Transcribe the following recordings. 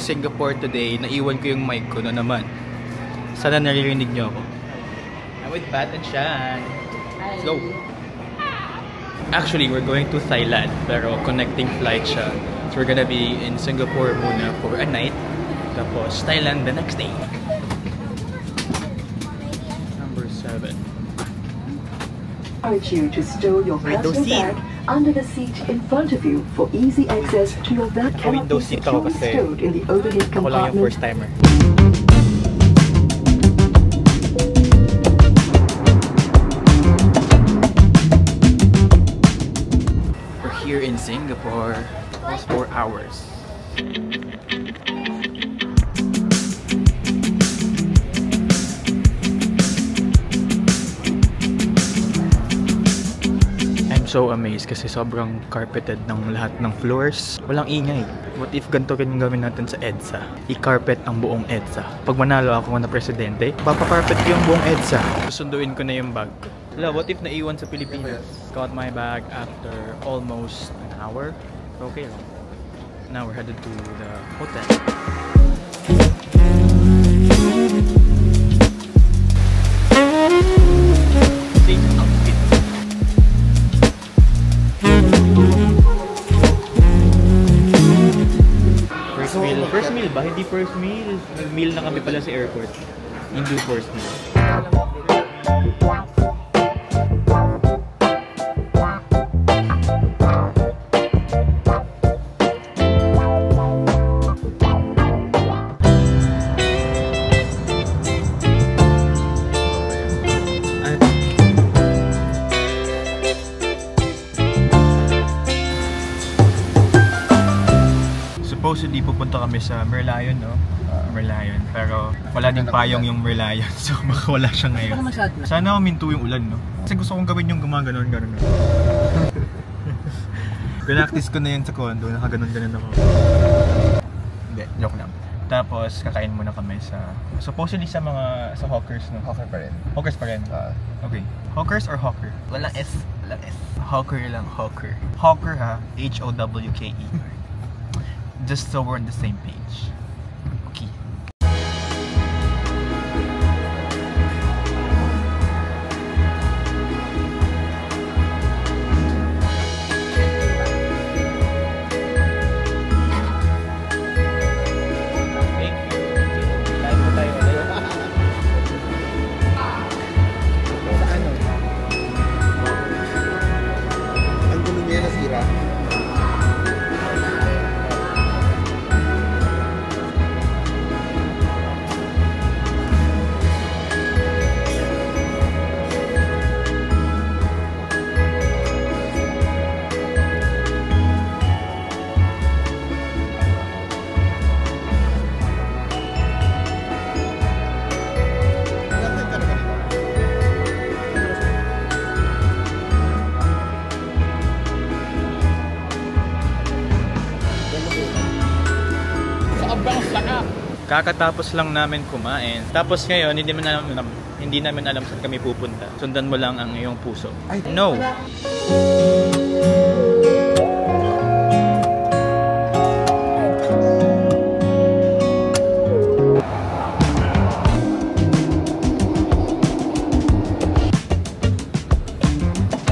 Singapore today. Naiwan ko yung mic ko na naman. Sana naririnig nyo ako. I'm with Pat and Shan. Let's go! Actually, we're going to Thailand, pero connecting flight siya. So we're gonna be in Singapore muna for a night. Tapos Thailand the next day. Number 7. I urge you to stow your personal bag under the seat in front of you for easy access to your bag cannot be securely stowed in the overhead compartment. Ako lang yung first timer. We're here in Singapore. Almost 4 hours. So amazed kasi sobrang carpeted ng lahat ng floors. Walang ingay. What if ganito rin yung gawin natin sa EDSA? I-carpet ang buong EDSA. Pag manalo ako na presidente, papakarpet ko yung buong EDSA. Susunduin ko na yung bag ko. Wala, what if naiwan sa Pilipinas? Got my bag after almost an hour. Okay lang. Now we're headed to the hotel. First meal ba? Hindi first meal. Nag-meal na kami pala sa airport. Hindi first meal. Supposedly pupunta kami sa Merlion, no? Merlion. Pero wala ding payong yung Merlion. So baka wala siya ngayon. Sana huminto yung ulan, no? Kasi gusto kong gawin yung gumaganon. Pinactice ko na yun sa condo. Nakaganon ako. Hindi, joke lang. Tapos kakain muna kami sa supposedly sa mga sa hawkers, no? Hawker pa rin. Hawkers pa rin? Okay. Hawkers or hawker? Walang S. Walang S. Hawker lang, hawker. Hawker ha? H-O-W-K-E. Just so we're on the same page. Okay. Thank you. Lahat mo tayo ulit. Saan? Ang gulo niya nasira. Kakatapos lang namin kumain. Tapos ngayon, hindi namin alam saan kami pupunta. Sundan mo lang ang iyong puso. No!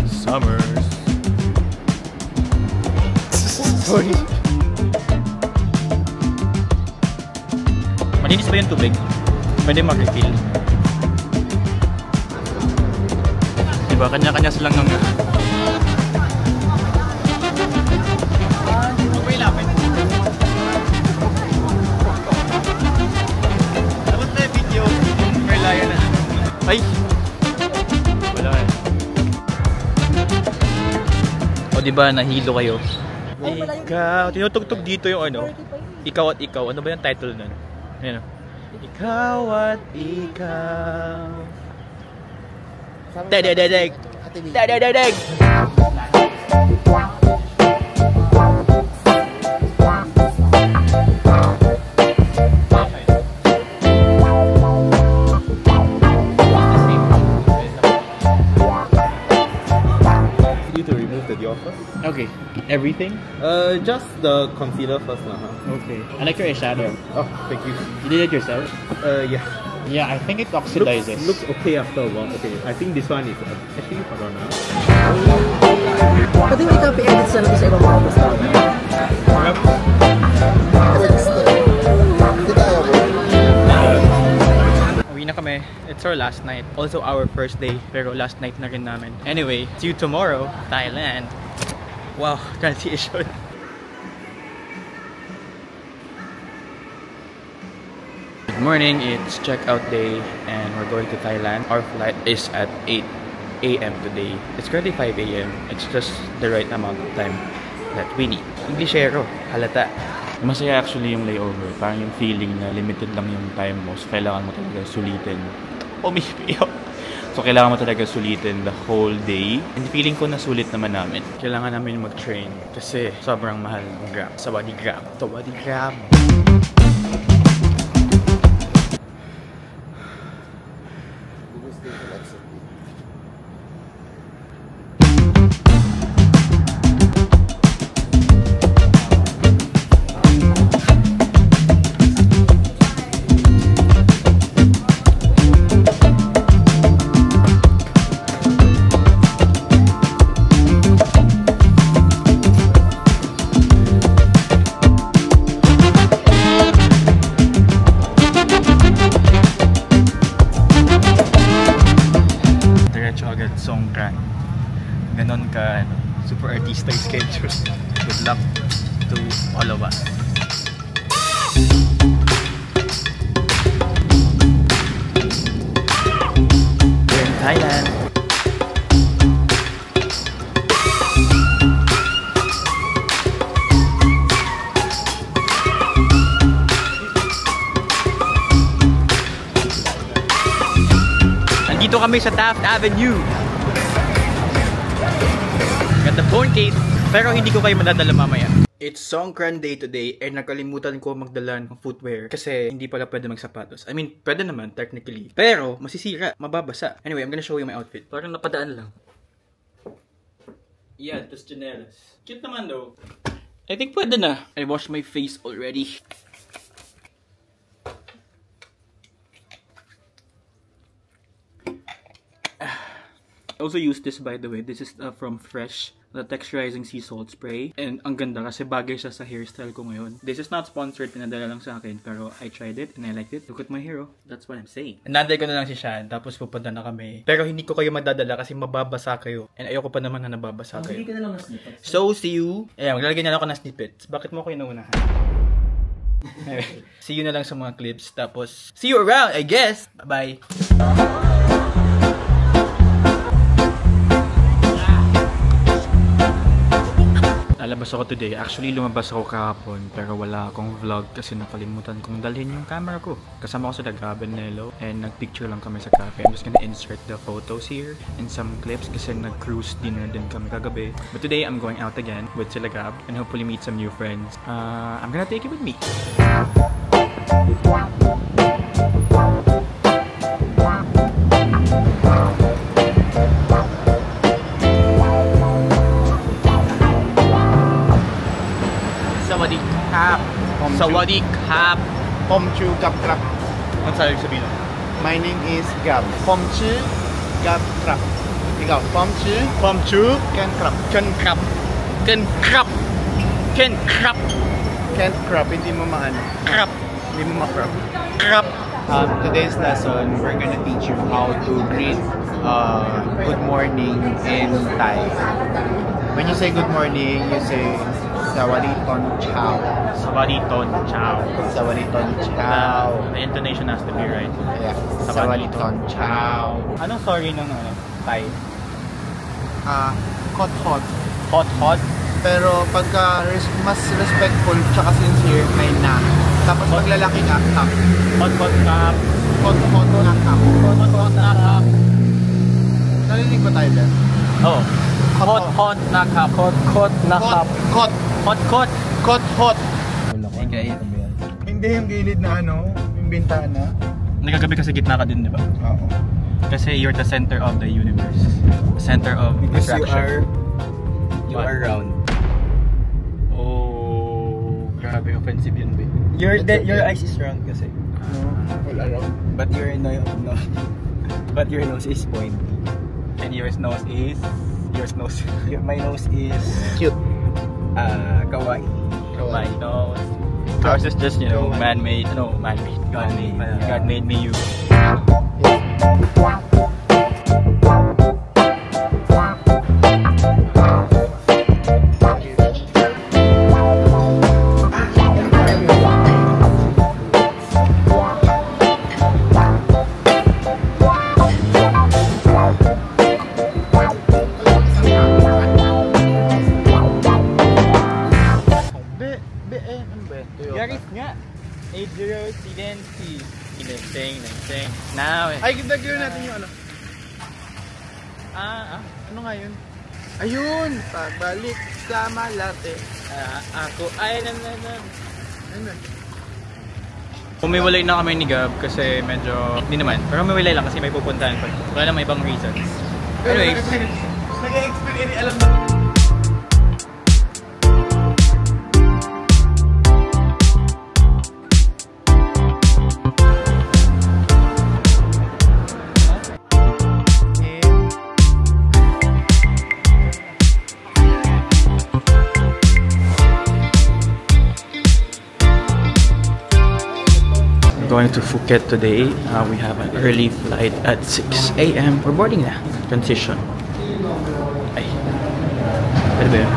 Summers. Sorry. Malinis ba yung tubig? Pwede mag-refill. Diba? Kanya-kanya silang ng... Okay, lapit. Dapat na yung video. Merlion na. Ay! Wala eh. O diba, nahilo kayo? Ikaw. Tinutugtog dito yung ano. Ikaw at ikaw. Ano ba yung title nun? Ayan o. Ikaw at ikaw. Dadadadeg! Dadadadeg! Okay. Everything? Just the concealer first lah. Okay. I like your eyeshadow. Oh, thank you. You did it yourself? Yeah. Yeah, I think it oxidizes. Looks okay after a while. Okay, I think this one is actually hold on now. Pwede mo i-copy-edit sa labas sa ibang mga basta. Uwi na kami. It's our last night. Also our first day, pero last night na rin namin. Anyway, see you tomorrow, Thailand. Wow, transition. Good morning, it's checkout day and we're going to Thailand. Our flight is at 8 a.m. today. It's currently 5 a.m. It's just the right amount of time that we need. Englishero, halata. Masaya actually yung layover. Parang yung feeling na limited lang yung time mo. So kailangan mo talaga sulitin. Umipiyo. So kailangan mo talaga sulitin the whole day. And feeling ko nasulit naman namin. Kailangan namin mag-train kasi sobrang mahal ng Grab. Sawadee Grab. Sawadee Grab. Songkran. Ganon ka super artista yung schedule. Good luck to all of us. We're in Thailand. Nandito kami sa Taft Avenue. Got the phone case, pero hindi ko kayo madadala mamaya. It's Songkran day today and nakalimutan ko magdala ng footwear kasi hindi pala pwede magsapatos. I mean, pwede naman technically, pero masisira, mababasa. Anyway, I'm gonna show you my outfit. Parang napadaan lang. Yeah, tas chinelas. Cute naman though. I think pwede na. I washed my face already. I also use this, by the way. This is from Fresh, the texturizing sea salt spray. And ang ganda kasi bagay siya sa hairstyle ko ngayon. This is not sponsored, pinadala lang sa akin. Pero I tried it and I liked it. Look at my hair, oh. That's what I'm saying. Nanday ko na lang si Shan, tapos pupunta na kami. Pero hindi ko kayo madadala kasi mababasa kayo. And ayoko pa naman na nababasa kayo. Hindi ka na lang na snippets. So, see you. Ayan, maglalagay na ako ng snippets. Bakit mo ako inuunahan? Anyway, see you na lang sa mga clips. Tapos, see you around, I guess. Bye-bye. Lalabas ako today. Actually, lumabas ako kahapon pero wala akong vlog kasi nakalimutan kong dalhin yung camera ko. Kasama ko sa Gabenelo and nagpicture lang kami sa cafe. I'm just gonna insert the photos here and some clips kasi nag-cruise dinner din kami kagabi. But today, I'm going out again with sila Gab and hopefully meet some new friends. I'm gonna take you with me. Sawadee Krap. Pomchu Gab Krap. Ano sabi sabihin? My name is Gab. Pomchu Gab Krap. Ikaw, Pomchu. Pomchu. Ken Krap. Ken Krap. Ken Krap. Ken Krap. Ken Krap. Hindi mo maano. Krap. Hindi mo ma-krap. Krap. Today's lesson, we're gonna teach you how to greet good morning in Thai. When you say good morning, you say Sawadee Ton Chow. Sawadee Ton Chow. Sawadee Ton Chow. The intonation has to be right. Yeah. Sawadee Ton Chow. Anong sorry ng Thai? Hot hot. Hot hot. Pero pagka mas respectful tsaka sincere, may na. Tapos pag lalaki ka, tap. Hot hot kap. Hot hot na tap. Hot hot na kap. Narinig ba tayo dyan? Oh. Hot hot na kap. Hot hot na kap. Hot. Hot hot. Hot hot. Hey guys. Hindi yung gilid na ano, yung bintana. Nagagabi kasi gitna ka din, di ba? Oo. Kasi you're the center of the universe. Center of Because attraction. you are round. Grabe, offensive yun, babe. Your eyes is round kasi. Wala lang. But your no. But your nose is pointy. And yours nose is... My nose is Cute. Kawaii. My nose. Ours is just, you know, man-made. No, man-made. God-made. God made me you. Yaris nga. 80 Silenci. Ineng. Now. Ay, gagawin natin yung ano. Ano nga yun? Ayun! Pagbalik sa Malate. Ako ay Pumiwalay na kami ni Gab kasi medyo, hindi naman, pero humiwalay lang kasi may pupuntahan pa. Wala naman ibang reasons. Anyways, nag-experience, alam mo. going to Phuket today. We have an early flight at 6 AM. We're boarding na. Transition. Ay. Pwede ba yun?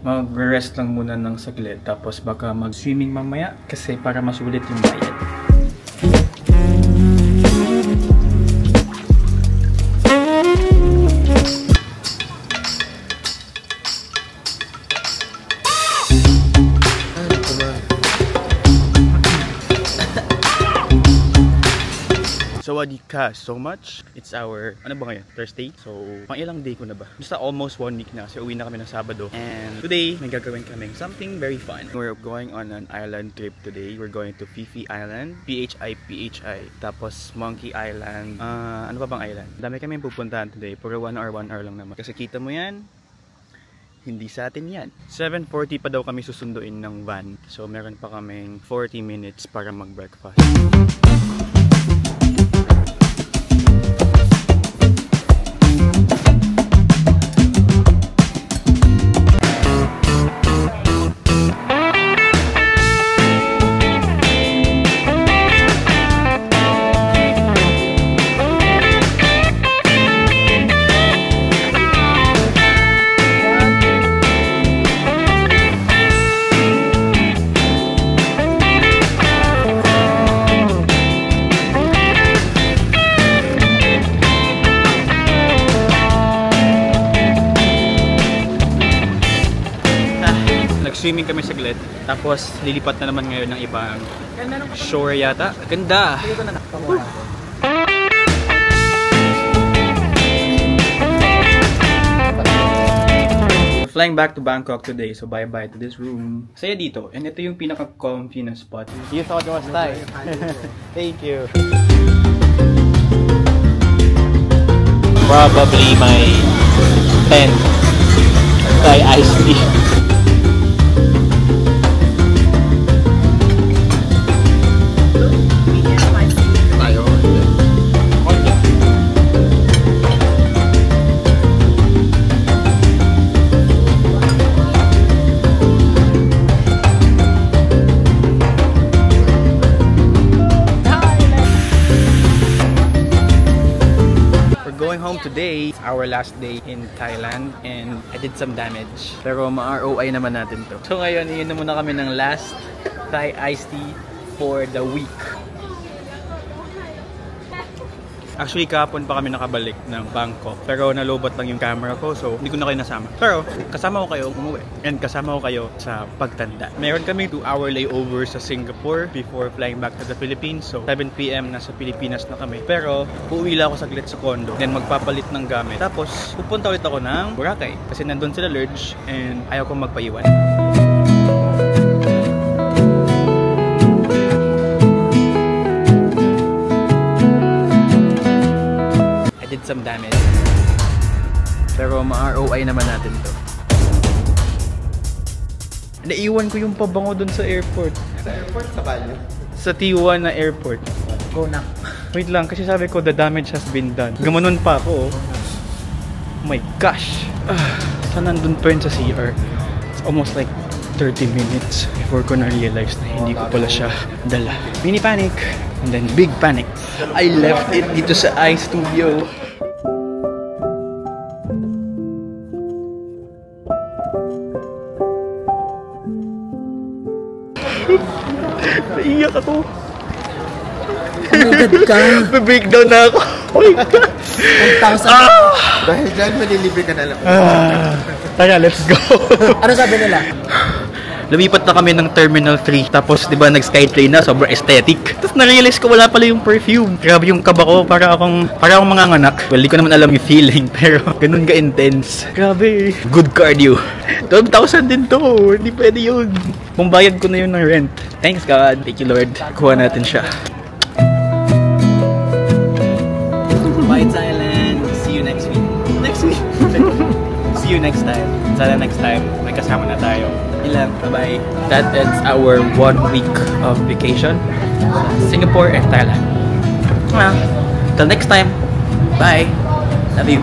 Mag-rest lang muna ng saglit tapos baka mag-swimming mamaya kasi para masulit yung bayad. Sawadika so much. It's our, ano ba ngayon? Thursday? So, pang ilang day ko na ba? Basta almost 1 week na kasi uwi na kami ng Sabado. And today, may gagawin kaming something very fun. We're going on an island trip today. We're going to Phi Island. PHI. Tapos Monkey Island. Ano pa bang island? Dami kami pupuntahan today. Puro 1 hour lang naman. Kasi kita mo yan, hindi sa atin yan. 7:40 pa daw kami susunduin ng van. So, meron pa kaming 40 minutes para mag-breakfast. Swimming kami saglit, tapos lilipat na naman ngayon ng ibang shore yata. Ganda! We're flying back to Bangkok today, so bye-bye to this room. Saya dito, and ito yung pinaka-comfy na spot. You thought it was Thai? Thank you. Probably my 10th Thai iced tea. Today, our last day in Thailand and I did some damage. Pero ma-ROI naman natin to. So ngayon, iyon na muna kami ng last Thai iced tea for the week. Actually, kahapon pa kami nakabalik ng Bangkok. Pero nalobat lang yung camera ko, so hindi ko na kayo nasama. Pero kasama ko kayo umuwi. And kasama ko kayo sa pagtanda. Meron kami 2-hour layover sa Singapore before flying back to the Philippines. So 7 PM nasa Pilipinas na kami. Pero uuwi lang ako saglit sa condo. Then magpapalit ng gamit. Tapos pupunta ulit ako ng Boracay. Kasi nandun sila Lurch and ayaw kong magpaiwan. did some damage. Pero ma-ROI naman natin to. Naiwan ko yung pabango dun sa airport. Sa airport, sa Baguio. Sa T1 na airport. Go na. Wait lang, kasi sabi ko the damage has been done. Gamanon pa ako. Oh my gosh. Saan nandun pa yun sa CR? It's almost like 30 minutes before ko na-realize na hindi ko pala siya dala. Mini panic. And then big panic. I left it dito sa iStudio. Naiyak ako. Agad ka. Breakdown na ako. Oh my God. 1,000. Dahil dyan, malilibre ka na lang. Tara, let's go. Ano sabi nila? Lumipat na kami ng Terminal 3. Tapos, di ba, nag-skytrain na. Sobrang aesthetic. Tapos, na-realize ko wala pala yung perfume. Grabe yung kaba ko. Para akong manganganak. Well, di ko naman alam yung feeling. Pero, ganun ka-intense. Grabe. Good cardio. 12,000 din to. Hindi pwede yun. Kung bayad ko na yun ng rent. Thanks God. Thank you Lord. Kuha natin siya. White Island. See you next week. Next week. See you next time. Sana next time may kasama na tayo. Ilang. Bye-bye. That ends our 1 week of vacation. Singapore and Thailand. Till next time. Bye. Love you.